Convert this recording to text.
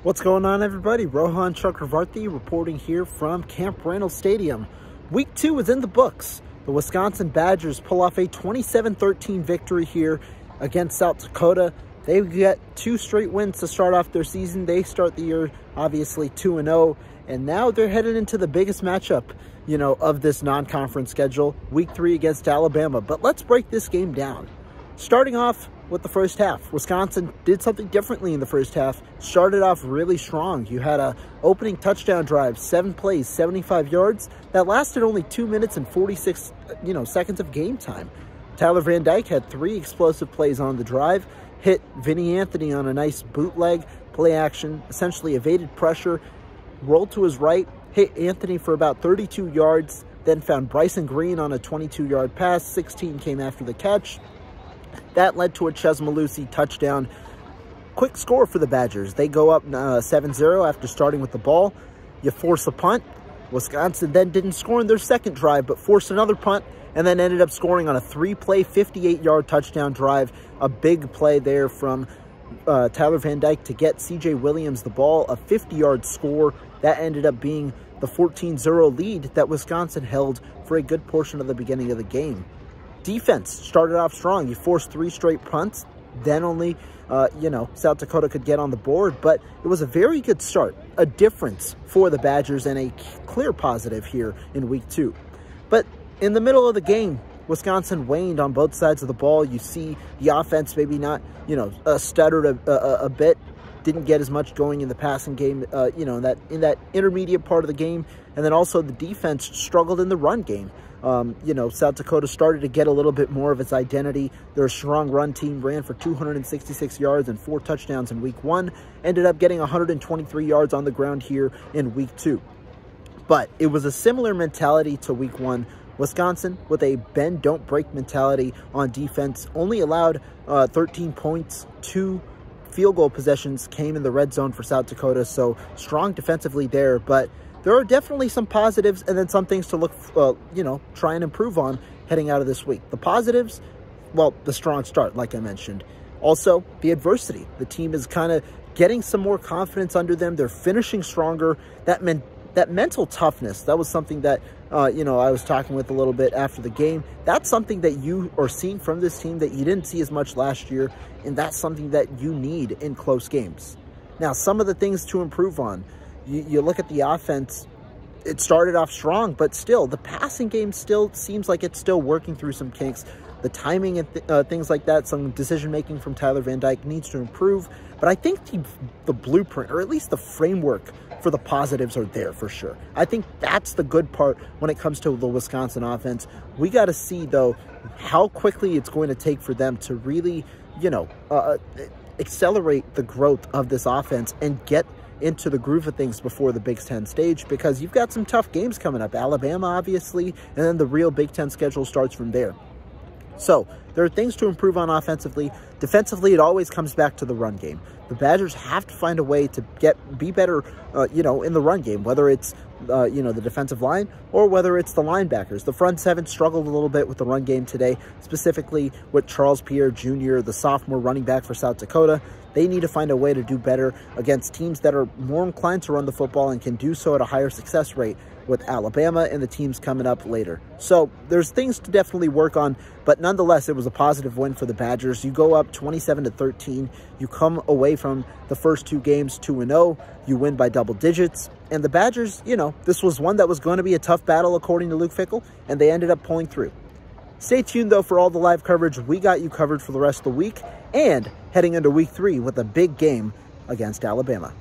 What's going on, everybody? Rohan Chakravarthi reporting here from Camp Randall Stadium. Week 2 is in the books. The Wisconsin Badgers pull off a 27-13 victory here against South Dakota. They get 2 straight wins to start off their season. They start the year, obviously, 2-0, and now they're headed into the biggest matchup, of this non-conference schedule, Week 3 against Alabama. But let's break this game down. Starting off with the first half, Wisconsin did something differently in the first half. Started off really strong. You had a opening touchdown drive, 7 plays, 75 yards. That lasted only 2 minutes and 46, seconds of game time. Tyler Van Dyke had 3 explosive plays on the drive, hit Vinny Anthony on a nice bootleg, play action, essentially evaded pressure, rolled to his right, hit Anthony for about 32 yards, then found Bryson Green on a 22-yard pass. 16 came after the catch. That led to a Ches Malusi touchdown. Quick score for the Badgers. They go up 7-0 after starting with the ball. You force a punt. Wisconsin then didn't score in their second drive, but forced another punt and then ended up scoring on a 3-play, 58-yard touchdown drive. A big play there from Tyler Van Dyke to get C.J. Williams the ball. A 50-yard score. That ended up being the 14-0 lead that Wisconsin held for a good portion of the beginning of the game. Defense started off strong. You forced 3 straight punts. Then only, South Dakota could get on the board. But it was a very good start. A difference for the Badgers and a clear positive here in Week 2. But in the middle of the game, Wisconsin waned on both sides of the ball. You see the offense maybe not, stuttered a bit. Didn't get as much going in the passing game, in that intermediate part of the game. And then also the defense struggled in the run game. South Dakota started to get a little bit more of its identity. Their strong run team ran for 266 yards and 4 touchdowns in Week 1. Ended up getting 123 yards on the ground here in Week 2. But it was a similar mentality to Week 1. Wisconsin, with a bend, don't break mentality on defense, only allowed 13 points. 2 field goal possessions came in the red zone for South Dakota, so strong defensively there. But there are definitely some positives and then some things to look, try and improve on heading out of this week. The positives, well, the strong start, like I mentioned. Also, the adversity. The team is kind of getting some more confidence under them. They're finishing stronger. That mental toughness, that was something that, I was talking with a little bit after the game. That's something that you are seeing from this team that you didn't see as much last year, and that's something that you need in close games. Now, some of the things to improve on. You look at the offense, it started off strong, but still, the passing game still seems like it's still working through some kinks. The timing and things like that, some decision-making from Tyler Van Dyke needs to improve. But I think the blueprint, or at least the framework for the positives are there for sure. I think that's the good part when it comes to the Wisconsin offense. We got to see, though, how quickly it's going to take for them to really, accelerate the growth of this offense and get into the groove of things before the Big Ten stage, because you've got some tough games coming up. Alabama, obviously, and then the real Big Ten schedule starts from there. So there are things to improve on offensively. Defensively, it always comes back to the run game. The Badgers have to find a way to be better, in the run game, whether it's, the defensive line or whether it's the linebackers. The front seven struggled a little bit with the run game today, specifically with Charles Pierre Jr., the sophomore running back for South Dakota. They need to find a way to do better against teams that are more inclined to run the football and can do so at a higher success rate with Alabama and the teams coming up later. So there's things to definitely work on, but nonetheless, it was a positive win for the Badgers. You go up 27-13. You come away from the first 2 games 2-0. You win by double digits. And the Badgers, this was one that was going to be a tough battle according to Luke Fickell, and they ended up pulling through. Stay tuned, though, for all the live coverage. We got you covered for the rest of the week and heading into Week 3 with a big game against Alabama.